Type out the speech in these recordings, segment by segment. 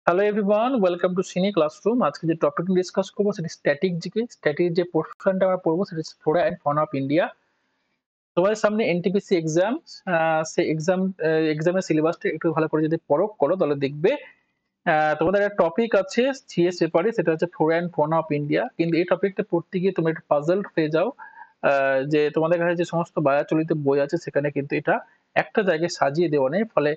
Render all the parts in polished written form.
Hello everyone, welcome to সিনি classroom. আজকে যে টপিক ডিসকাস করবো সেটা স্ট্যাটিক জিকে। স্ট্যাটিক যে পোর্শনটা আমরা পড়বো সেটা হচ্ছে flora and fauna of India. তোমাদের সামনে এনটিপিসি এক্সাম, সেই এক্সামের সিলেবাসটা একটু ভালো করে যদি পরখ করো তাহলে দেখবে তোমাদের একটা টপিক আছে সিএস পেপারে, সেটা হচ্ছে flora and fauna of India. কিন্তু এই টপিকটা পড়তে গিয়ে তোমরা একটু পাজলড হয়ে যাও, যে তোমাদের কাছে যে সমস্ত বায়াচলিত বই আছে সেখানে কিন্তু এটা একটা জায়গায় সাজিয়ে দেওয়া নেই, ফলে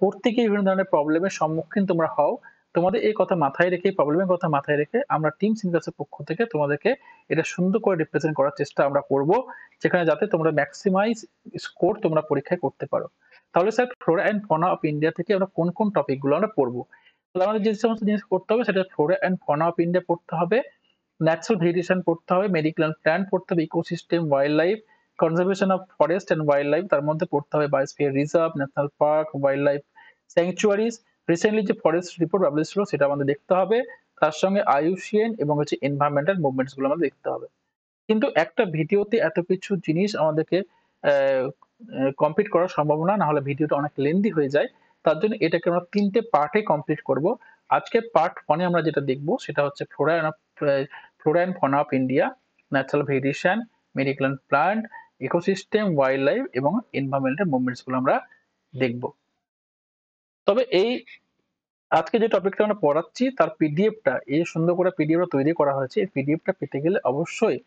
পড়তে গিয়ে বিভিন্ন ধরনের প্রবলেমের সম্মুখীন তোমরা হও। তোমাদের এই কথা মাথায় রেখে, প্রবলেমের কথা মাথায় রেখে আমরা টিম সিনকাসের পক্ষ থেকে তোমাদেরকে এটা সুন্দর করে রিপ্রেজেন্ট করার চেষ্টা আমরা করব, যেখানে যাতে তোমরা ম্যাক্সিমাইজ স্কোর তোমরা পরীক্ষায় করতে পারো। তাহলে sir, flora and fauna of India থেকে আমরা কোন কোন টপিকগুলো আমরা পড়বো? তাহলে আমাদের যে সমস্ত জিনিস করতে হবে সেটা Flora and fauna of India পড়তে হবে, ন্যাচারাল ভেরিয়েশন পড়তে হবে, মেডিকেল প্ল্যান্ট পড়তে হবে, ecosystem, wild life, conservation of forest and wild life, তার মধ্যে পড়তে হবে biosphere reserve, national park, wild life স্যাংচুয়ারিজ। Recently যে ফরেস্ট রিপোর্ট পাবলিশ হলো সেটা আমাদের দেখতে হবে, তার সঙ্গে আইইউসিএন এবং হচ্ছে এনভায়রনমেন্টাল মুভমেন্টস গুলো আমাদের দেখতে হবে। কিন্তু একটা ভিডিওতে এত কিছু জিনিস আমাদেরকে কমপ্লিট করা সম্ভব না, না হলে ভিডিওটা অনেক লেন্দি হয়ে যায়। তার জন্য এটাকে আমরা তিনটে পার্টে কমপ্লিট করব। আজকে পার্ট 1 এ আমরা যেটা দেখব সেটা হচ্ছে flora and fauna of India, natural variation, medical plant, ecosystem, wild life এবং এনভায়রনমেন্টাল মুভমেন্টস গুলো আমরা দেখব। তবে এই আজকে যে টপিকটা আমরা পড়াচ্ছি তার পিডিএফটা, এই সুন্দর করে পিডিএফটা তৈরি করা হয়েছে, এই পিডিএফটা পেতে গেলে অবশ্যই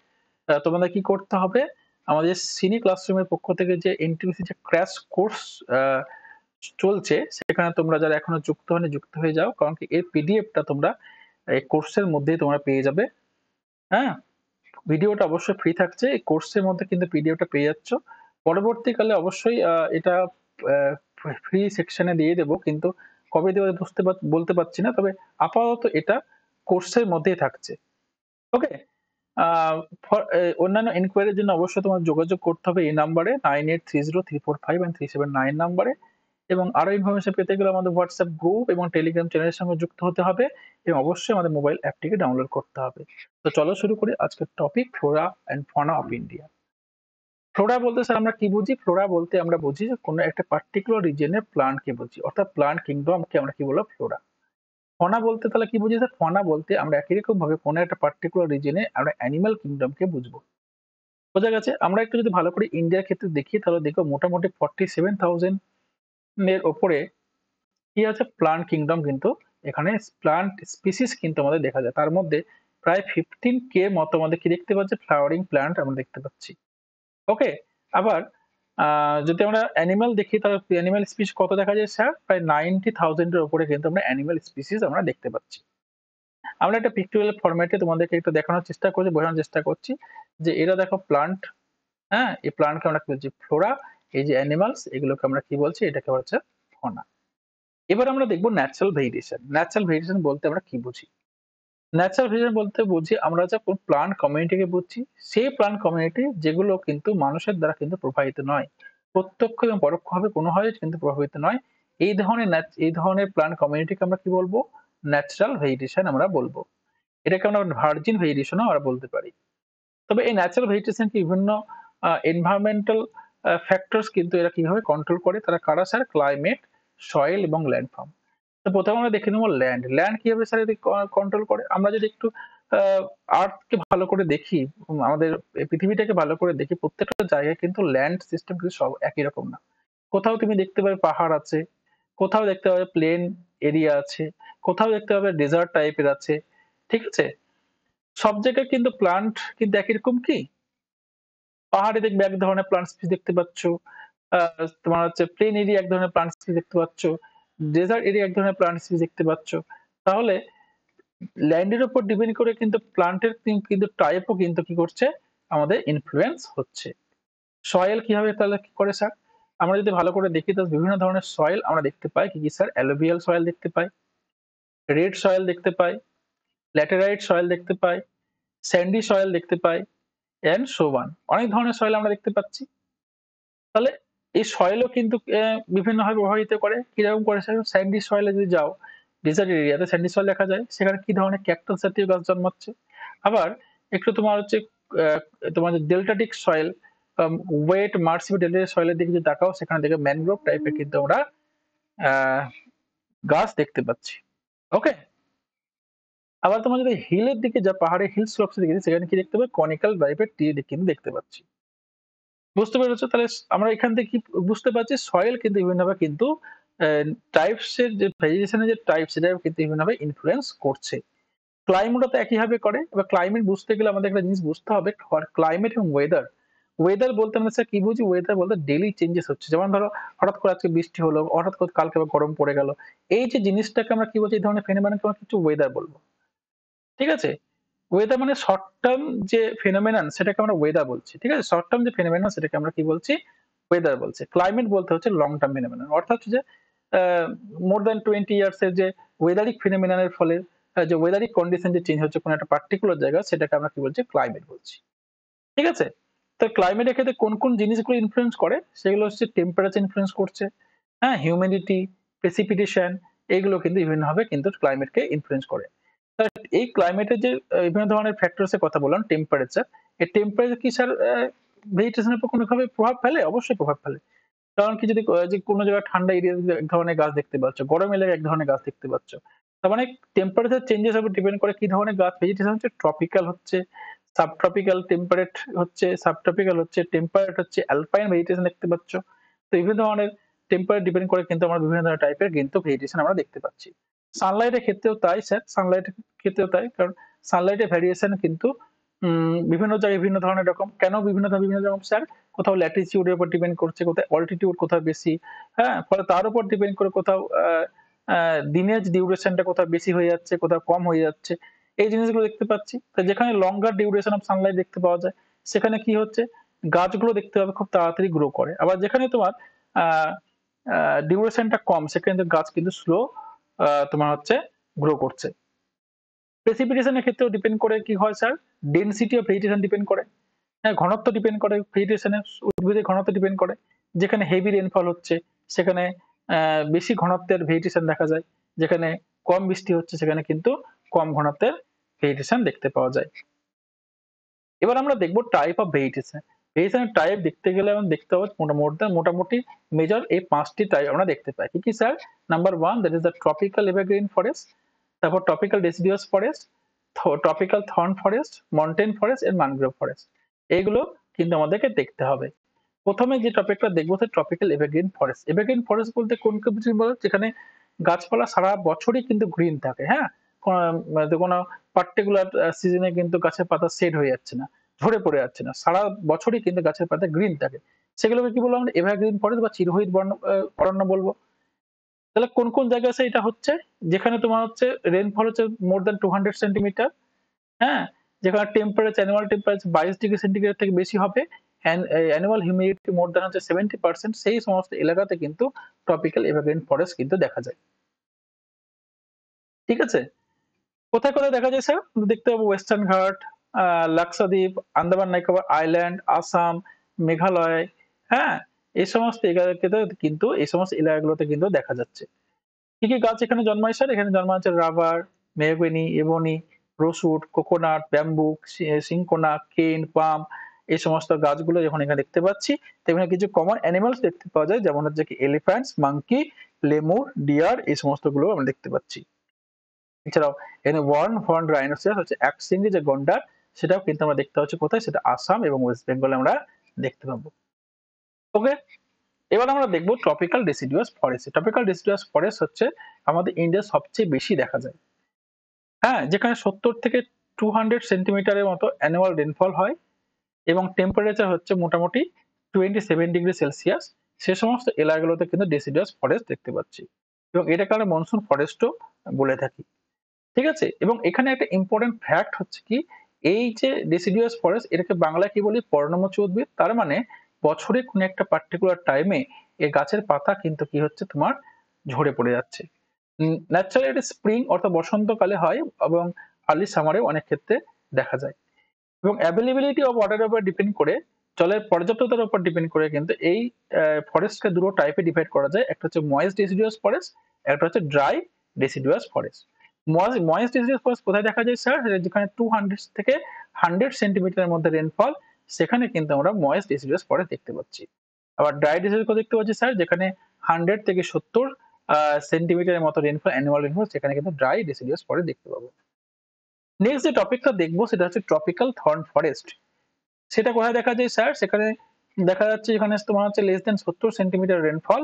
তোমাদের কি করতে হবে, আমাদের সিনি ক্লাসরুমের পক্ষ থেকে যে এনটিপিসি যে ক্র্যাশ কোর্স চলছে সেখানে তোমরা যারা এখনো যুক্ত হয়নি যুক্ত হয়ে যাও, কারণ কি এর পিডিএফটা তোমরা এই কোর্সের মধ্যেই তোমরা পেয়ে যাবে। হ্যাঁ, ভিডিওটা অবশ্যই ফ্রি থাকছে, এই কোর্সের মধ্যে কিন্তু পিডিএফটা পেয়ে যাচ্ছ। পরবর্তীকালে অবশ্যই এটা ফ্রি সেকশনে দিয়ে দেবো, কিন্তু কবে দেবো বলতে পারছি না, তবে আপাতত এটা কোর্সের মধ্যেই থাকছে। ওকে। অন্যান্য এনকোয়ারির জন্য অবশ্যই তোমার যোগাযোগ করতে হবে এই নাম্বারে 9830345379 নাম্বারে, এবং আরো ইনফরমেশন পেতে গেলে আমাদের হোয়াটসঅ্যাপ গ্রুপ এবং টেলিগ্রাম চ্যানেলের সঙ্গে যুক্ত হতে হবে, এবং অবশ্যই আমাদের মোবাইল অ্যাপটিকে ডাউনলোড করতে হবে। তো চলো শুরু করি আজকের topic, flora and fauna of India. Flora বলতে স্যার আমরা কি বুঝি? ফ্লোরা বলতে আমরা বুঝি যে কোনো একটা পার্টিকুলার রিজনের প্লান্টকে বুঝি, অর্থাৎ প্লান্ট কিংডমকে আমরা কি বলবো? ফ্লোরা। ফনা বলতে তাহলে কি বুঝি স্যার? ফনা বলতে আমরা একই রকম ভাবে কোনো একটা পার্টিকুলার রিজনে আমরা অ্যানিমাল কিংডমকে বুঝবো। বোঝা গেছে? আমরা একটু যদি ভালো করে ইন্ডিয়ার ক্ষেত্রে দেখি তাহলে দেখো মোটামুটি 47,000 এর ওপরে কি আছে? প্লান্ট কিংডম, কিন্তু এখানে প্লান্ট স্পিসিস কিন্তু আমাদের দেখা যায়। তার মধ্যে প্রায় 15K মতো আমাদের কি দেখতে পাচ্ছি? ফ্লাওয়ারিং প্লান্ট আমরা দেখতে পাচ্ছি। ওকে। আবার যদি আমরা অ্যানিমাল দেখি তাহলে অ্যানিমাল স্পিসিস কত দেখা যায় স্যার? প্রায় 90,000 এর উপরে কিন্তু আমরা অ্যানিমাল স্পিসিস আমরা দেখতে পাচ্ছি। আমরা একটা পিক্টোরিয়াল ফরম্যাটে তোমাদেরকে একটু দেখানোর চেষ্টা করছি, বোঝানোর চেষ্টা করছি যে এরা দেখো প্লান্ট, হ্যাঁ, এই প্লান্টকে আমরা কি বলছি? ফ্লোরা। এই যে অ্যানিমালস, এগুলোকে আমরা কি বলছি? এটাকে হচ্ছে ফনা। এবার আমরা দেখবো ন্যাচারাল ভেরিয়েশন। ন্যাচারাল ভেরিয়েশন বলতে আমরা কি বুঝি? ন্যাচারাল ভেরিয়েশন বলতে বুঝি আমরা যখন প্লান্ট কমিউনিটিকে বুঝছি, সেই প্লান্ট কমিউনিটি যেগুলো কিন্তু মানুষের দ্বারা কিন্তু প্রভাবিত নয়, প্রত্যক্ষ এবং পরোক্ষভাবে কোনোভাবে কিন্তু প্রভাবিত নয়, এই ধরনের প্লান্ট কমিউনিটিকে আমরা কি বলবো? ন্যাচারাল ভেরিয়েশন আমরা বলবো। এটাকে আমরা ভার্জিন ভেরিয়েশনও আমরা বলতে পারি। তবে এই ন্যাচারাল ভেজিটেশন কি বিভিন্ন এনভায়রনমেন্টাল ফ্যাক্টরস কিন্তু এরা কিভাবে কন্ট্রোল করে? তারা কারা স্যার? ক্লাইমেট, সয়েল এবং ল্যান্ড ফর্ম। তো প্রথমে আমরা দেখে নেব ল্যান্ড। ল্যান্ড কিভাবে স্যার এদের কন্ট্রোল করে? আমরা যদি একটু আর্থকে ভালো করে দেখি, আমাদের এই পৃথিবীটাকে ভালো করে দেখি, প্রত্যেকটা জায়গায় কিন্তু ল্যান্ড সিস্টেম কিন্তু সব একই রকম না। কোথাও তুমি দেখতে পাবে পাহাড় আছে, কোথাও দেখতে পাবে প্লেন এরিয়া আছে, কোথাও দেখতে পাবে ডেজার্ট টাইপের আছে। ঠিক আছে? সব জায়গায় কিন্তু প্লান্ট কিন্তু একই রকম কি? পাহাড়ে দেখবে এক ধরনের প্লান্ট স্পিস দেখতে পাচ্ছ, তোমার হচ্ছে প্লেন এরিয়া এক ধরনের প্লান্ট স্পিস দেখতে পাচ্ছ, ডেজার্ট এরিয়া এক ধরনের প্লান্ট স্পিস দেখতে পাচ্ছ। তাহলে ল্যান্ডের উপর ডিপেন্ড করে কিন্তু প্লান্টের কিন্তু টাইপও কিন্তু কি করছে? আমাদের ইনফ্লুয়েন্স হচ্ছে। সয়েল কিভাবে তাহলে কি করে স্যার? আমরা যদি ভালো করে দেখি তাহলে বিভিন্ন ধরনের সয়েল আমরা দেখতে পাই। কি স্যার? অ্যালুভিয়াল সয়েল দেখতে পাই, রেড সয়েল দেখতে পাই, ল্যাটেরাইট সয়েল দেখতে পাই, স্যান্ডি সয়েল দেখতে পাই, এন্ড সো অন। অনেক ধরনের সয়েল আমরা দেখতে পাচ্ছি। তাহলে এই সয়েলও কিন্তু বিভিন্নভাবে প্রভাবিত করে। কিরকম করে স্যার? স্যান্ডি সয়েলে যদি যাও, ডেজার্ট এরিয়াতে স্যান্ডি সয়েল দেখা যায়। সেখানে কি ধরনের ক্যাকটাস জাতীয় গাছ জন্মাচ্ছে। আবার একটু তোমার হচ্ছে আহ, তোমার ডেল্টাটিক সয়েল, ওয়েট মার্সি ডেল্টাটিক সয়েলের দিকে যদি তাকাও, সেখানে দেখবে ম্যানগ্রোভ টাইপের কিন্তু আমরা আহ গাছ দেখতে পাচ্ছি। ওকে। আবার তোমরা যদি হিলের দিকে যা পাহাড়ে হিল স্লোপস দিকে সেখানে কি দেখতে পাবে কনিক্যাল টাইপের ট্রি কিন্তু দেখতে পাচ্ছি। বুঝতে পেরেছো? তাহলে আমরা এখান থেকে কি বুঝতে পারছি সয়েল কিন্তু বিভিন্নভাবে কিন্তু টাইপস এর যে ভেরিয়েশন এর যে টাইপ সেটা কিন্তু বিভিন্নভাবে ইনফ্লুয়েন্স করছে। ক্লাইমেটও তো একইভাবে করে। এবার ক্লাইমেট বুঝতে গেলে আমাদের একটা জিনিস বুঝতে হবে ক্লাইমেট এবং ওয়েদার। ওয়েদার বলতে আমরা স্যার কি বুঝি? ওয়েদার বলতে ডেইলি চেঞ্জেস হচ্ছে। যেমন ধরো হঠাৎ করে আজকে বৃষ্টি হলো, হঠাৎ করে কালকে আবার গরম পড়ে গেল। এই যে জিনিসটাকে আমরা কি বলছি? এই ধরনের ফেনোমেননকে আমরা কিছু ওয়েদার বলব। ঠিক আছে? ওয়েদার মানে শর্ট টার্ম যে ফেনোমেনন সেটাকে আমরা ওয়েদার বলছি। ঠিক আছে? শর্ট টার্ম যে ফেনোমেনন সেটাকে আমরা কি বলছি? ওয়েদার বলছি। ক্লাইমেট বলতে হচ্ছে লং টার্ম ফেনোমেনন। অর্থাৎ হচ্ছে যে মোর দ্যান 20 ইয়ার্স এর যে ওয়েদারিক ফেনোমেনন এর ফলে যে ওয়েদারিক কন্ডিশন যে চেঞ্জ হচ্ছে কোনো একটা পার্টিকুলার জায়গায় সেটাকে আমরা কি বলছি? ক্লাইমেট বলছি। ঠিক আছে? তো ক্লাইমেটের ক্ষেত্রে কোন, কোন জিনিসগুলো ইনফ্লুয়েন্স করে? সেগুলো হচ্ছে টেম্পারেচার ইনফ্লুয়েন্স করছে। হ্যাঁ? হিউমিডিটি, প্রেসিপিটেশন এগুলো কিন্তু বিভিন্নভাবে কিন্তু ক্লাইমেটকে ইনফ্লুয়েন্স করে। এই ক্লাইমেটের যে বিভিন্ন ধরনের ফ্যাক্টরস এর কথা বললাম টেম্পারেচার। এই টেম্পারেচার কি স্যার ভেজিটেশন এর উপর কোনোভাবে প্রভাব ফেলে? অবশ্যই প্রভাব ফেলে। কারণ কি যদি যে কোনো জায়গায় ঠান্ডা এরিয়াতে এক ধরনের গাছ দেখতে পাচ্ছ, গরম এলাকায় এক ধরনের গাছ দেখতে পাচ্ছ। তার মানে টেম্পারেচার চেঞ্জেস এর উপর ডিপেন্ড করে কি ধরনের গাছ ভেজিটেশন হচ্ছে ট্রপিক্যাল হচ্ছে, সাবট্রপিক্যাল টেম্পারেট হচ্ছে, সাবট্রপিক্যাল হচ্ছে, টেম্পারেট হচ্ছে, অ্যালপাইন ভেজিটেশন দেখতে পাচ্ছ। তো বিভিন্ন ধরনের টেম্পারেট ডিপেন্ড করে কিন্তু আমরা বিভিন্ন ধরনের টাইপের কিন্তু ভেজিটেশন আমরা দেখতে পাচ্ছি। সানলাইটের ক্ষেত্রেও তাই স্যার, সানলাইটের ক্ষেত্রেও তাই। কারণ সানলাইটের ভেরিয়েশন কিন্তু বিভিন্ন জায়গায় বিভিন্ন ধরনের রকম। কেন বিভিন্ন রকম স্যার? কোথাও ল্যাটিটিউড এর উপর ডিপেন্ড করছে, কোথাও অল্টিটিউড কোথাও বেশি। হ্যাঁ? ফলে তার উপর ডিপেন্ড করে কোথাও দিনের ডিউরেশনটা কোথাও বেশি হয়ে যাচ্ছে, কোথাও কম হয়ে যাচ্ছে। এই জিনিসগুলো দেখতে পাচ্ছি। তো যেখানে লঙ্গার ডিউরেশন অফ সানলাইট দেখতে পাওয়া যায়, সেখানে কি হচ্ছে? গাছগুলো দেখতে পাবে খুব তাড়াতাড়ি গ্রো করে। আবার যেখানে তোমার আ আ ডিউরেশনটা কম সেখানে কিন্তু গাছ কিন্তু স্লো তোমার হচ্ছে গ্রো করছে। প্রেসিপিটেশন এর ক্ষেত্রেও ডিপেন্ড করে কি হয় sir? Density of vegetation depend করে। হ্যাঁ, ঘনত্ব ডিপেন্ড করে ভেজিটেশন এর উদ্ভিদের ঘনত্ব ডিপেন্ড করে। যেখানে হেভি রেইনফল হচ্ছে সেখানে বেশি ঘনত্বের ভেজিটেশন দেখা যায়। যেখানে কম বৃষ্টি হচ্ছে সেখানে কিন্তু কম ঘনত্বের ভেজিটেশন দেখতে পাওয়া যায়। এবার আমরা দেখব টাইপ অফ ভেজিটেশন। ভেজিটেশনের টাইপ দেখতে গেলে আমরা দেখতে পাবো মোটামুটি মেজর এই ৫ টি টাইপ আমরা দেখতে পাই। কি, কি sir? Number 1 that is the tropical evergreen forest, তারপর tropical deciduous forest, tropical thorn forest, mountain forest and mangrove forest. এইগুলো কিন্তু আমাদেরকে দেখতে হবে। প্রথমে যে টপিকটা দেখবো হচ্ছে tropical evergreen forest. Evergreen forest বলতে কোন কিছু বলে? যেখানে গাছপালা সারা বছরই কিন্তু গ্রিন থাকে, হ্যাঁ? কোনো পার্টিকুলার সিজনে কিন্তু গাছের পাতা শেড হয়ে যাচ্ছে না, ঝরে পড়ে যাচ্ছে না। সারা বছরই কিন্তু গাছের পাতা গ্রিন থাকে। সেগুলোকে কি বলবো আমরা? এভারগ্রিন ফরেস্ট বা চিরহরিৎ অরণ্য বলবো। তাহলে কোন, কোন জায়গায় আছে এটা হচ্ছে? যেখানে তোমার হচ্ছে রেইনফল হচ্ছে মোর দ্যান 200 সেন্টিমিটার, হ্যাঁ? যেখানে অ্যানুয়াল টেম্পারেচার 22 ডিগ্রি সেন্টিগ্রেড থেকে বেশি হবে, অ্যানুয়াল হিউমিডিটি মোর দ্যান হচ্ছে 70%, সেই সমস্ত এলাকাতে কিন্তু ট্রপিক্যাল এভারগ্রিন ফরেস্ট কিন্তু দেখা যায়। ঠিক আছে? কোথায়, কোথায় দেখা যায় স্যার? দেখতে পাবো ওয়েস্টার্ন ঘাট, লাক্ষাদ্বীপ, আন্দামান নিকোবর আইল্যান্ড, আসাম, মেঘালয়, হ্যাঁ? এই সমস্ত এলাকাতে কিন্তু এই সমস্ত এলাকাগুলোতে কিন্তু দেখা যাচ্ছে। কি, কি গাছ এখানে জন্মায় স্যার? এখানে জন্মাচ্ছে rubber, mahogany, ebony, rosewood, coconut, bamboo, cinchona, কেন, পাম এই সমস্ত গাছগুলো যখন এখানে দেখতে পাচ্ছি, তেমনি কিছু কমন অ্যানিমালস দেখতে পাওয়া যায় যেমন হচ্ছে কি এলিফ্যান্টস, মাঙ্কি, লেমুর, ডিয়ার এই সমস্ত গুলো আমরা দেখতে পাচ্ছি। এছাড়াও এখানে হর্ন রাইনোসেরাস হচ্ছে একশৃঙ্গি যে গন্ডার সেটাও কিন্তু আমরা দেখতে পাচ্ছি কোথায়? সেটা আসাম এবং ওয়েস্ট বেঙ্গলে আমরা দেখতে পাবো। ওকে? এবার আমরা দেখব ট্রপিক্যাল ডিসিডিউয়াস ফরেস্ট। ট্রপিক্যাল ডিসিডিউয়াস ফরেস্ট হচ্ছে আমাদের ইন্ডিয়ার সবচেয়ে বেশি দেখা যায়। হ্যাঁ? যেখানে ৭০ থেকে 200 সেন্টিমিটারের মতো অ্যানুয়াল রেইনফল হয় এবং টেম্পারেচার হচ্ছে মোটামুটি 27 ডিগ্রি সেলসিয়াস। সে সমস্ত এলাকাগুলোতে কিন্তু ডিসিডিউয়াস ফরেস্ট দেখতে পাচ্ছি। এবং এটাকে আমরা মনসুন ফরেস্টও বলে থাকি। ঠিক আছে? এবং এখানে একটা ইম্পোর্টেন্ট ফ্যাক্ট হচ্ছে কি এই যে ডিসিডিউয়াস ফরেস্ট এটাকে বাংলায় কি বলি? পর্ণমোচী উদ্ভিদ। তার মানে বছরে কোনো একটা পার্টিকুলার টাইমে এই গাছের পাতা কিন্তু কি হচ্ছে তোমার ঝরে পড়ে যাচ্ছে। ন্যাচারালি এটা স্প্রিং অর্থাৎ বসন্তকালে হয় এবং আর্লি সামারেও অনেক ক্ষেত্রে দেখা যায়। এবং অ্যাভেইলেবিলিটি অফ ওয়াটারের উপর ডিপেন্ড করে জলের পর্যাপ্ততার উপর ডিপেন্ড করে কিন্তু এই ফরেস্টকে দুটো টাইপে ডিভাইড করা যায়। একটা হচ্ছে ময়েস্ট ডিসিডিউয়াস ফরেস্ট, একটা হচ্ছে ড্রাই ডিসিডিউয়াস ফরেস্ট। ময়েস্ট ডিসিডিউয়াস ফরেস্ট কোথায় দেখা যায় স্যার? যেখানে 200 থেকে 100 সেন্টিমিটারের মধ্যে রেইনফল সেখানে কিন্তু আমরা ময়েস্ট ডিসিডিউয়াস ফরেস্ট দেখতে পাচ্ছি। আবার ড্রাই ডিসিডিউয়াস দেখতে পাচ্ছি স্যার যেখানে 100 থেকে 70 সেন্টিমিটারের মতো রেনফল, অ্যানুয়াল রেনফল, সেখানে কিন্তু ড্রাই ডিসিডিয়াস ফরেস্ট দেখতে পাবো। নেক্সট যে টপিকটা দেখবো সেটা হচ্ছে ট্রপিক্যাল থর্ন ফরেস্ট। সেটা কোথায় দেখা যায় স্যার? সেখানে দেখা যাচ্ছে এখানে তোমার হচ্ছে less than 70 centimetre rainfall,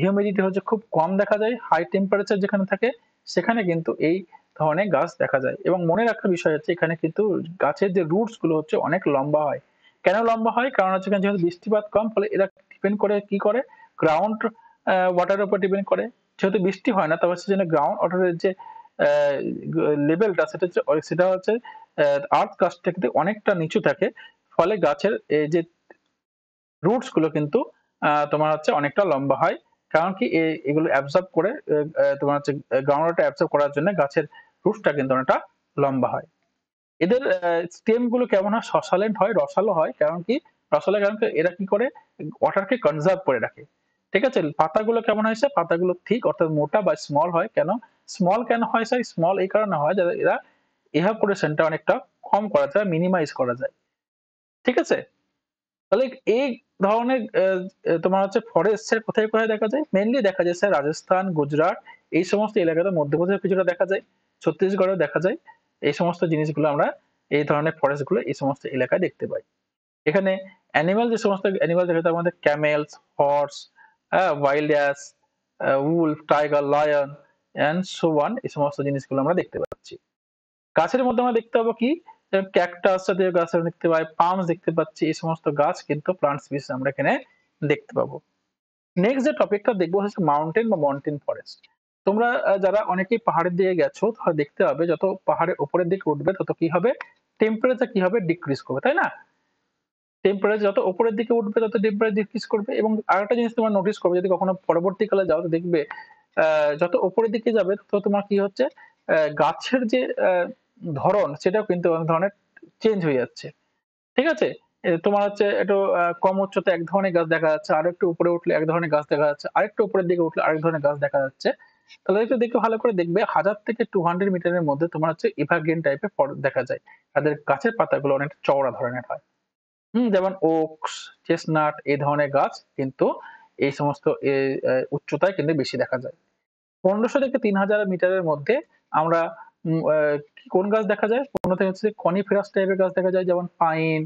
humidity হচ্ছে খুব কম দেখা যায়, হাই টেম্পারেচার যেখানে থাকে সেখানে কিন্তু এই ধরনের গাছ দেখা যায়। এবং মনে রাখার বিষয় হচ্ছে এখানে কিন্তু গাছের যে রুটস গুলো হচ্ছে অনেক লম্বা হয়। কেন লম্বা হয়? কারণ হচ্ছে এখানে যেহেতু বৃষ্টিপাত কম, ফলে এরা ডিপেন্ড করে কি করে, গ্রাউন্ড ওয়াটারের উপর ডিপেন্ড করে। যেহেতু বৃষ্টি হয় না, তবে সেজন্য গ্রাউন্ড ওয়াটারের যে লেভেলটা সেটা হচ্ছে আর্থ কাস্ট থেকে অনেকটা নিচু থাকে, ফলে গাছের এই যে রুটস গুলো কিন্তু তোমার হচ্ছে অনেকটা লম্বা হয়। কারণ কি এগুলো অ্যাবজর্ব করে, তোমার হচ্ছে গ্রাউন্ড ওয়াটার অ্যাবজর্ব করার জন্য গাছের রুটসটা কিন্তু অনেকটা লম্বা হয়। এদের স্টেম গুলো কেমন হয়? সসালেন্ট হয়, রসালো হয়। কারণ কি রসালো? কারণ কি এরা কি করে, ওয়াটারকে কনজার্ভ করে রাখে। ঠিক আছে? পাতাগুলো কেমন হয় স্যার? পাতাগুলো ঠিক অর্থাৎ মোটা বা স্মল হয়। কেন স্মল কেন হয় স্যার? স্মল এই কারণে হয় যাতে এরা ইভাপোরেশনটা অনেকটা কম করা যায়, মিনিমাইজ করা যায়। ঠিক আছে? তাহলে এই ধরনের তোমার হচ্ছে ফরেস্ট স্যার কোথায় কোথায় দেখা যায়? মেইনলি দেখা যায় স্যার রাজস্থান, গুজরাট এই সমস্ত এলাকাতে, মধ্যপ্রদেশে কিছুটা দেখা যায়, ছত্তিশগড়েও দেখা যায়। এই সমস্ত জিনিসগুলো আমরা, এই ধরনের ফরেস্ট গুলো এই সমস্ত এলাকায় দেখতে পাই। এখানে অ্যানিমাল, যে সমস্ত অ্যানিমাল দেখা যায় তার মধ্যে camels, horse, wild ass, wolf, tiger, lion and so on, এই সমস্ত জিনিসগুলো আমরা দেখতে পাচ্ছি। গাছের মধ্যে আমরা দেখতে পাবো কি, ক্যাকটাস জাতীয় গাছ আমরা দেখতে পাই, পামস দেখতে পাচ্ছি, এই সমস্ত গাছ কিন্তু প্লান্ট স্পিসিস আমরা এখানে দেখতে পাবো। নেক্সট যে টপিকটা দেখবো হচ্ছে মাউন্টেন বা মনটেন ফরেস্ট। তোমরা যারা অনেকেই পাহাড়ের দিকে গেছো, তাহলে দেখতে হবে যত পাহাড়ের উপরের দিকে উঠবে তত কি হবে, টেম্পারেচার কি হবে, ডিক্রিজ করবে, তাই না? টেম্পারেচার যত উপরের দিকে উঠবে তত টেম্পারেচার ডিক্রিজ করবে। এবং আরেকটা জিনিস তোমার নোটিস করবে, যদি কখনো পরবর্তীকালে যাও তো দেখবে যত উপরের দিকে যাবে তত তোমার কি হচ্ছে, গাছের যে ধরন সেটাও কিন্তু অনেক ধরনের চেঞ্জ হয়ে যাচ্ছে। ঠিক আছে? তোমার হচ্ছে একটু কম উচ্চতায় এক ধরনের গাছ দেখা যাচ্ছে, আরেকটু উপরে উঠলে এক ধরনের গাছ দেখা যাচ্ছে, আরেকটু উপরের দিকে উঠলে আরেক ধরনের গাছ দেখা যাচ্ছে। তাহলে একটু দেখে ভালো করে দেখবে, 1000 থেকে 200 মিটারের মধ্যে তোমার হচ্ছে এভারগ্রিন টাইপের দেখা যায়। তাদের গাছের পাতাগুলো অনেক চওড়া ধরনের হয়। যেমন ওকস, চেস্টনাট এই ধরনের গাছ কিন্তু এই সমস্ত উচ্চতায় কিন্তু বেশি দেখা যায়। 1500 থেকে 3000 মিটারের মধ্যে আমরা কোন গাছ দেখা যায়? 15 থেকে হচ্ছে কনিফেরাস টাইপের গাছ দেখা যায়, যেমন পাইন,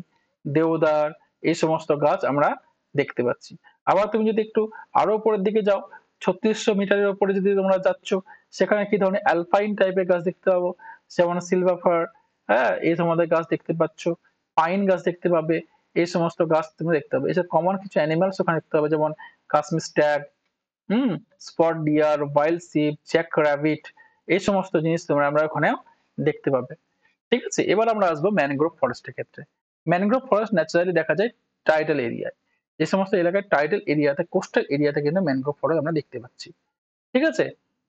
দেওদার, এই সমস্ত গাছ আমরা দেখতে পাচ্ছি। আবার তুমি যদি একটু আরো উপরের দিকে যাও, 3600 মিটারের উপরে যদি তোমরা যাচ্ছ, সেখানে কি ধরনের অ্যালপাইন টাইপের গাছ দেখতে পাবো, যেমন সিলভার ফার, হ্যাঁ, এই ধরনের গাছ দেখতে পাচ্ছ, পাইন গাছ দেখতে পাবে, এই সমস্ত গাছ তুমি দেখতে পাবে। এছাড়া কমন কিছু অ্যানিমালস ওখানে দেখতে পাবে, যেমন Kashmir stag, hmm, spot deer, wild sheep, jack rabbit, এই সমস্ত জিনিস তোমরা আমরা ওখানে দেখতে পাবে। ঠিক আছে? এবার আমরা আসবো ম্যানগ্রোভ ফরেস্টের ক্ষেত্রে। ম্যানগ্রোভ ফরেস্ট ন্যাচারালি দেখা যায় টাইডাল এরিয়ায়। যে সমস্ত এলাকায় টাইডাল এরিয়াতে, কোস্টাল এরিয়াতে কিন্তু ম্যানগ্রোভ ফরেস্ট আমরা দেখতে পাচ্ছি। ঠিক আছে?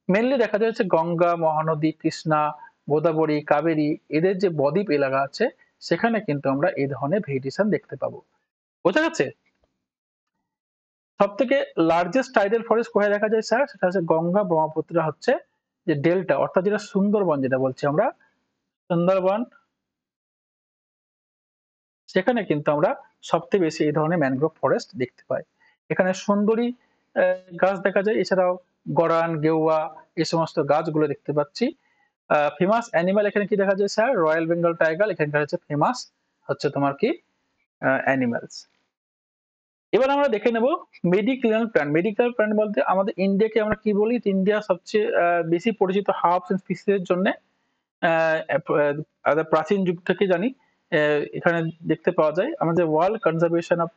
মেনলি দেখা যাচ্ছে গঙ্গা, মহানদী, কৃষ্ণা, গোদাবরী, কাবেরী এদের যে বদ্বীপ এলাকা আছে সেখানে কিন্তু আমরা এই ধরনের ভেজিটেশন দেখতে পাবো। বোঝা গেছে? সব থেকে লার্জেস্ট টাইডাল ফরেস্ট কোথায় দেখা যায় স্যার? সেটা হচ্ছে গঙ্গা ব্রহ্মপুত্র হচ্ছে যে ডেল্টা, অর্থাৎ যেটা সুন্দরবন যেটা বলছি আমরা, সুন্দরবন, সেখানে কিন্তু আমরা সবচেয়ে বেশি এই ধরনের ম্যানগ্রোভ ফরেস্ট দেখতে পাই। এখানে সুন্দরী গাছ দেখা যায়, এছাড়াও গরান, গেওয়া এই সমস্ত গাছগুলো দেখতে পাচ্ছি। ফেমাস অ্যানিমাল এখানে কি দেখা যায় স্যার? রয়্যাল বেঙ্গল টাইগার এখানকার হচ্ছে ফেমাস, হচ্ছে তোমার কি অ্যানিমালস। এবার আমরা দেখে নেব মেডিকেনাল প্ল্যান্ট। মেডিকেনাল প্ল্যান্ট বলতে আমাদের ইন্ডিয়াকে আমরা কি বলি? ইন্ডিয়া সবচেয়ে বেশি পরিচিত হার্বস এন্ড স্পিসিস এর জন্য। প্রাচীন যুগ থেকে জানি এখানে দেখতে পাওয়া যায়। আমাদের ওয়ার্ল্ড কনজারভেশন অফ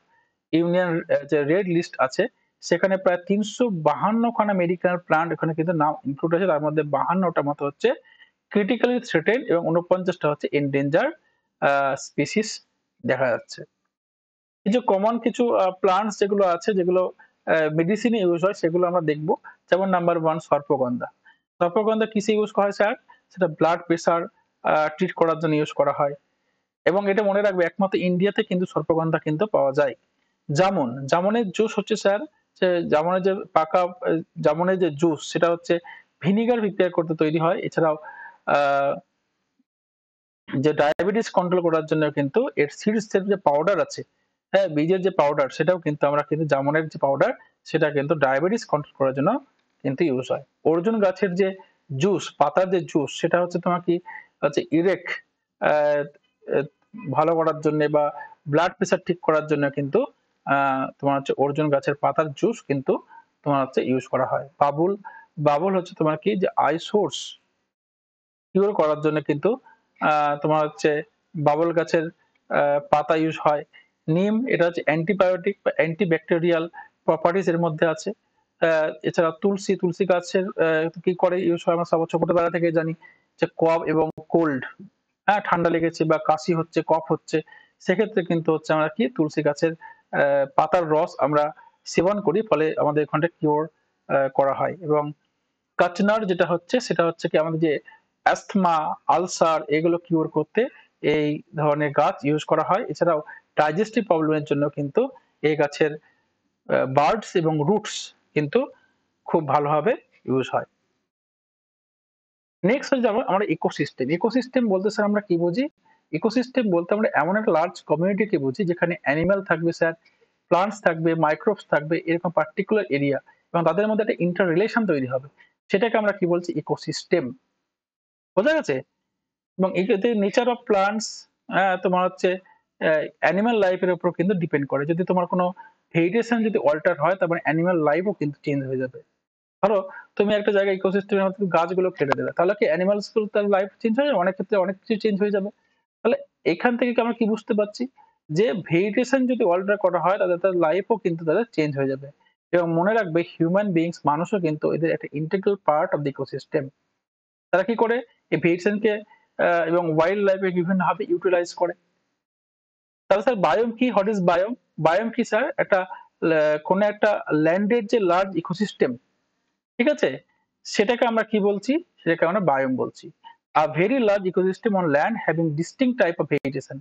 ইউনিয়ন যে রেড লিস্ট আছে, সেখানে প্রায় 352 খানা মেডিকেনাল প্লান্ট এখানে কিন্তু নাম ইনক্লুড আছে। তার মধ্যে 52টা মতো হচ্ছে ক্রিটিক্যালি থ্রেটেন্ড এবং 49টা হচ্ছে এন্ডেঞ্জার স্পিসিস দেখা যাচ্ছে। কিছু কমন কিছু প্লান্টস যেগুলো আছে, যেগুলো মেডিসিনে ইউজ হয়, সেগুলো আমরা দেখব। যেমন নাম্বার 1 সর্পগন্ধা। সর্পগন্ধা কিসে ইউজ করা হয় স্যার? সেটা ব্লাড প্রেশার ট্রিট করার জন্য ইউজ করা হয়। এবং এটা মনে রাখবে একমাত্র ইন্ডিয়াতে কিন্তু সর্পগন্ধা কিন্তু পাওয়া যায়। জামুন, জামুনের জুস হচ্ছে স্যার, যে জামুনের যে পাকা জামুনের যে জুস সেটা হচ্ছে ভিনিগার প্রিপেয়ার করতে তৈরি হয়। এছাড়াও আহ যে ডায়াবেটিস কন্ট্রোল করার জন্য কিন্তু এর সিডস এর যে পাউডার আছে, হ্যাঁ, বীজের যে পাউডার সেটাও কিন্তু আমরা কিন্তু জামুনের যে পাউডার সেটা কিন্তু ডায়াবেটিস কন্ট্রোল করার জন্য কিন্তু ইউজ হয়। অর্জুন গাছের যে জুস, পাতার যে জুস সেটা হচ্ছে তোমার কি হচ্ছে ইরেক আহ, আহ, ভালো করার জন্য বা ব্লাড প্রেশার ঠিক করার জন্য কিন্তু তোমার হচ্ছে অর্জুন গাছের পাতার জুস কিন্তু তোমার হচ্ছে ইউজ করা হয়। বাবুল, বাবুল হচ্ছে তোমার কি যে আই সোর্স কিউর করার জন্য কিন্তু তোমার হচ্ছে বাবল গাছের পাতা ইউজ হয়। নিম এটা হচ্ছে অ্যান্টিবায়োটিক বা অ্যান্টিব্যাকটেরিয়াল প্রপার্টিজ এর মধ্যে আছে। এছাড়া তুলসী, তুলসী গাছের কি করে ইউজ হয় আমরা সব ছোটবেলা থেকে জানি যে কফ এবং কোল্ড, হ্যাঁ ঠান্ডা লেগেছে বা কাশি হচ্ছে, কফ হচ্ছে, সেক্ষেত্রে কিন্তু হচ্ছে আমরা কি তুলসী গাছের পাতার রস আমরা সেবন করি, ফলে আমাদের এখানটা কিওর করা হয়। এবং কাচনার যেটা হচ্ছে সেটা হচ্ছে কি আমাদের যে অ্যাস্থমা, আলসার এগুলো কিওর করতে এই ধরনের গাছ ইউজ করা হয়। এছাড়াও ডাইজেস্টিভ প্রবলেমের জন্য কিন্তু এই গাছের বার্ডস এবং রুটস কিন্তু খুব ভালোভাবে ইউজ হয়। নেক্সট হচ্ছে যেমন আমরা ইকোসিস্টেম। ইকোসিস্টেম বলতে স্যার আমরা কি বুঝি? ইকোসিস্টেম বলতে আমরা এমন একটা লার্জ কমিউনিটিকে বুঝি যেখানে অ্যানিমাল থাকবে স্যার, প্লান্টস থাকবে, মাইক্রোবস থাকবে, এরকম পার্টিকুলার এরিয়া এবং তাদের মধ্যে একটা ইন্টার রিলেশন তৈরি হবে, সেটাকে আমরা কি বলছি? ইকোসিস্টেম। বোঝা গেছে? এবং এক্ষেত্রে নেচার অফ প্লান্টস তোমার হচ্ছে অ্যানিমাল লাইফের উপর কিন্তু ডিপেন্ড করে। যদি তোমার কোনো ভেরিয়েশন যদি অল্টার হয় তারপরে অ্যানিমাল লাইফও কিন্তু চেঞ্জ হয়ে যাবে। ধরো তুমি একটা জায়গায় ইকোসিস্টেমের মধ্যে গাছগুলো কেটে দেবে, তাহলে কি অ্যানিমালস গুলো তার লাইফ চেঞ্জ হয়ে যাবে? অনেক ক্ষেত্রে অনেক কিছু চেঞ্জ হয়ে যাবে। তাহলে এখান থেকে কি আমরা কি বুঝতে পারছি? যে ভেরিয়েশন যদি অল্টার করা হয় তাহলে তার লাইফও কিন্তু তাদের চেঞ্জ হয়ে যাবে। এবং মনে রাখবে হিউম্যান বিংস, মানুষও কিন্তু এদের একটা integral part of the ecosystem. তারা কি করে এই ভেরিয়েশনকে এবং ওয়াইল্ড লাইফে বিভিন্নভাবে ইউটিলাইজ করে। তাহলে স্যার বায়োম কি? What is biome? বায়োম কি স্যার? একটা কোন একটা ল্যান্ডের যে লার্জ ইকোসিস্টেম, ঠিক আছে, সেটাকে আমরা কি বলছি? সেটাকে আমরা বায়োম বলছি। A very large ecosystem on land having distinct type of vegetation,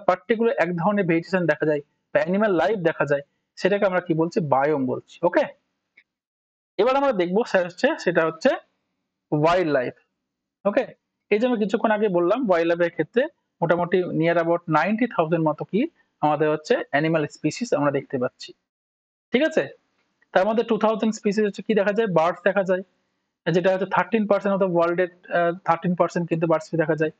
particular এক ধরনের ভেজিটেশন দেখা যায় বা অ্যানিমাল লাইফ দেখা যায়, সেটাকে আমরা কি বলছি? বায়োম বলছি। ওকে, এবার আমরা দেখবো স্যার হচ্ছে সেটা হচ্ছে ওয়াইল্ড লাইফ। ওকে, এই যে আমি কিছুক্ষণ আগে বললাম ওয়াইল্ড লাইফের ক্ষেত্রে মোটামুটি নিয়ার অ্যাবাউট 90,000 মতো কি আমাদের হচ্ছে অ্যানিমাল স্পিসিস আমরা দেখতে পাচ্ছি, ঠিক আছে। তার মধ্যে 2000 স্পিসিস হচ্ছে কি দেখা যায়? বার্ডস দেখা যায়, যেটা হচ্ছে 13% অফ দ্য ওয়ার্ল্ডের 13% কিন্তু বার্ডস দেখা যায়।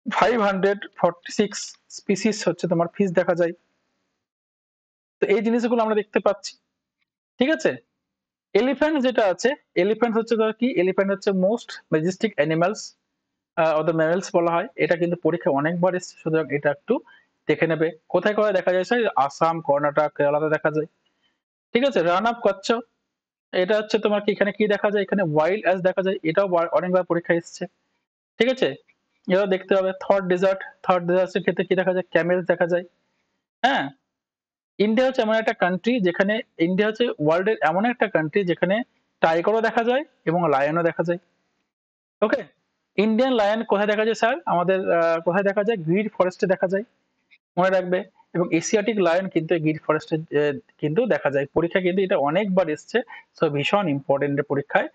2546 স্পিসিস হচ্ছে তোমার ফিশ দেখা যায়। তো এই জিনিসগুলো আমরা দেখতে পাচ্ছি, ঠিক আছে। এলিফ্যান্ট যেটা আছে, এলিফ্যান্ট হচ্ছে ধর কি, এলিফ্যান্ট হচ্ছে most Majestic animals of the mammals বলা হয়। এটা কিন্তু পরীক্ষায় অনেকবার এসেছে, সুতরাং এটা একটু দেখে নেবে। কোথায় কোথায় দেখা যায় স্যার? আসাম, কর্ণাটক, কেরালাতে দেখা যায়, ঠিক আছে। রান আপ কচ্ছ, এটা হচ্ছে তোমার কি এখানে কি দেখা যায়? এখানে ওয়াইল্ড অ্যাস দেখা যায়, এটাও অনেকবার পরীক্ষায় এসেছে, ঠিক আছে। এটাও দেখতে হবে। থর ডেজার্ট, থর ডেজার্টের ক্ষেত্রে কি দেখা যায়? ক্যামেল দেখা যায়, হ্যাঁ। ইন্ডিয়া হচ্ছে এমন একটা কান্ট্রি যেখানে, ইন্ডিয়া হচ্ছে ওয়ার্ল্ডের এমন একটা কান্ট্রি যেখানে টাইগারও দেখা যায় এবং লায়নও দেখা যায়। ওকে, ইন্ডিয়ান লায়ন কোথায় দেখা যায় স্যার? আমাদের কোথায় দেখা যায়? গির ফরেস্টে দেখা যায়, মনে রাখবে। এবং এশিয়াটিক লায়ন কিন্তু গির ফরেস্টে কিন্তু দেখা যায়। পরীক্ষা কিন্তু এটা অনেকবার এসছে, সো ভীষণ ইম্পর্টেন্ট পরীক্ষায়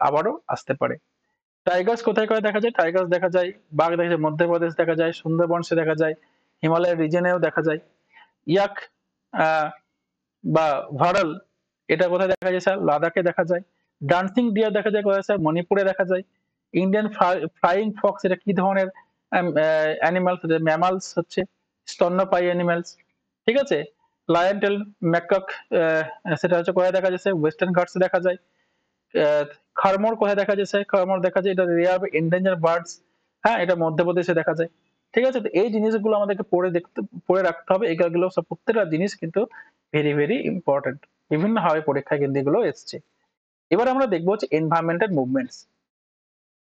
আবারও আসতে পারে। টাইগার্স কোথায় কোথায় দেখা যায়? টাইগার্স দেখা যায়, বাঘ দেখা যায় মধ্যপ্রদেশ দেখা যায়, সুন্দরবনসে দেখা যায়, হিমালয়ের রিজনেও দেখা যায়। ইয়াক আহ, বা ভারাল, এটা কোথায় দেখা যায় স্যার? লাদাখে দেখা যায়। ডান্সিং ডিয়ার দেখা যায় কোথায় স্যার? মণিপুরে দেখা যায়। ইন্ডিয়ান ফ্লাইং ফক্স, এটা কি ধরনের অ্যানিমালস? ম্যামালস হচ্ছে, স্তন্যপায়ী অ্যানিমালস, ঠিক আছে। লায়ন টেল ম্যাকক, সেটা হচ্ছে কোথায় দেখা যায় স্যার? ওয়েস্টার্ন ঘাটসে দেখা যায়। আহ, খারমোর কোথায় দেখা যায় স্যার? খারমোর দেখা যায়, এটা রেয়ার এন্ডেঞ্জার বার্ডস, হ্যাঁ, এটা মধ্যপ্রদেশে দেখা যায়, ঠিক আছে। তো এই জিনিসগুলো আমাদেরকে পড়ে রাখতে হবে। এগুলো সব প্রত্যেকটা জিনিস কিন্তু ভেরি ভেরি ইম্পর্টেন্ট। বিভিন্ন ভাবে পরীক্ষায় কিন্তু এগুলো এসছে। এবার আমরা দেখবো হচ্ছে এনভায়রনমেন্টাল মুভমেন্টস।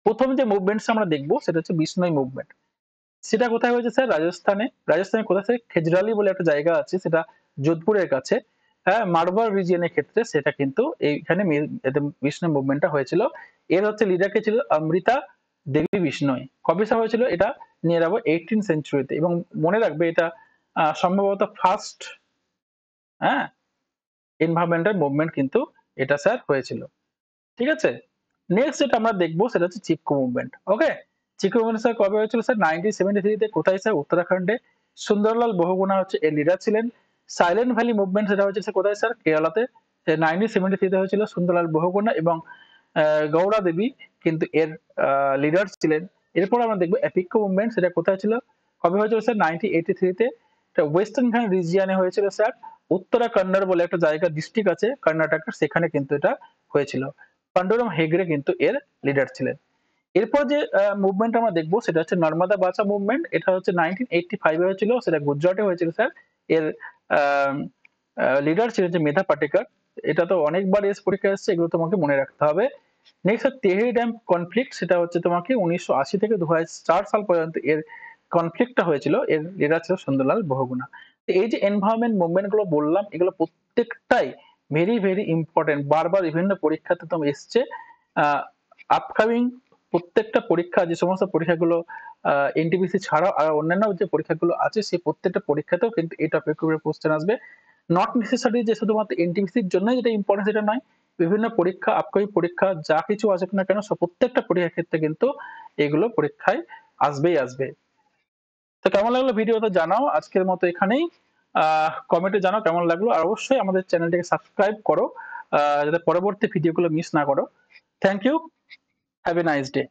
প্রথম যে মুভমেন্টস আমরা দেখবো সেটা হচ্ছে বিষ্ণই মুভমেন্ট। সেটা কোথায় হয়েছে স্যার? রাজস্থানে। রাজস্থানে কোথায় স্যার? খেজরালি বলে একটা জায়গা আছে, সেটা যোধপুরের কাছে, হ্যাঁ, মারওয়ার রিজিয়নের ক্ষেত্রে সেটা কিন্তু এইখানে বিষ্ণু মুভমেন্টটা হয়েছিল। এর হচ্ছে লিডার কে ছিল? অমৃতা দেবী বিষ্ণই। কবে স্যার হয়েছিল? এটা নিয়ে যাবো 18th সেঞ্চুরিতে। এবং মনে রাখবে এটা সম্ভবত ফার্স্ট, হ্যাঁ, এনভায়রনমেন্টাল মুভমেন্ট কিন্তু এটা স্যার হয়েছিল, ঠিক আছে। নেক্সট যেটা আমরা দেখবো সেটা হচ্ছে চিপকো মুভমেন্ট। ওকে, চিপকো মুভমেন্ট স্যার কবে হয়েছিল স্যার? 1973 তে। কোথায় স্যার? উত্তরাখণ্ডে। সুন্দরলাল বহুগুণা হচ্ছে এর লিডার ছিলেন। সাইলেন্ট ভ্যালি মুভমেন্ট সেটা হচ্ছে কোথায় স্যার? কেরালাতে। 1973 হয়েছিল সুন্দরলাল বহুগুণা এবং গৌড়া দেবী কিন্তু এর লিডার ছিলেন। এরপর আমরা দেখবো এপিকো মুভমেন্ট, সেটা কোথায় ছিল, কবে হয়েছিল স্যার? 1983 এটা ওয়েস্টার্ন ঘাট রিজিয়নে হয়েছিল স্যার। উত্তরা কন্নড় বলে একটা জায়গা ডিস্ট্রিক্ট আছে কর্ণাটকের, সেখানে কিন্তু এটা হয়েছিল। পান্ডুরম হেগড়ে কিন্তু এর লিডার ছিলেন। এরপর যে মুভমেন্ট আমরা দেখবো সেটা হচ্ছে নর্মদা বাঁচা মুভমেন্ট। এটা হচ্ছে 1985 হয়েছিল, সেটা গুজরাটে হয়েছিল স্যার। এর লিডার ছিলেন যে মেধা পাটেকার। এটা তো অনেকবার এস পরীক্ষা এসছে, এগুলো তোমাকে মনে রাখতে হবে। নেক্সট তেহরি ড্যাম কনফ্লিক্ট, সেটা হচ্ছে তোমাকে 1980 থেকে 2004 সাল পর্যন্ত এর কনফ্লিক্টটা হয়েছিল। এর লিডার ছিল সুন্দরলাল বহুগুণা। এই যে এনভায়রনমেন্ট মুভমেন্ট গুলো বললাম, এগুলো প্রত্যেকটাই ভেরি ভেরি ইম্পর্টেন্ট, বারবার বিভিন্ন পরীক্ষাতে তোমার এসছে। আপকামিং প্রত্যেকটা পরীক্ষা, যে সমস্ত পরীক্ষাগুলো এনটিপিসি ছাড়াও আর অন্যান্য যে পরীক্ষাগুলো আছে, সেই প্রত্যেকটা পরীক্ষাতেও কিন্তু এই টপিক উপরে কোশ্চেন আসবে। নট নেসেসারি যে শুধুমাত্র এনটিপিসির জন্য যেটা ইম্পর্টেন্ট সেটা নয়, বিভিন্ন পরীক্ষা, আপকামিং পরীক্ষা যা কিছু আসুক না কেন, প্রত্যেকটা পরীক্ষার ক্ষেত্রে কিন্তু এগুলো পরীক্ষায় আসবেই আসবে। তো কেমন লাগলো ভিডিওটা জানাও। আজকের মতো এখানেই। কমেন্টে জানাও কেমন লাগলো, আর অবশ্যই আমাদের চ্যানেলটিকে সাবস্ক্রাইব করো যাতে পরবর্তী ভিডিওগুলো মিস না করো। Thank you, have a nice day.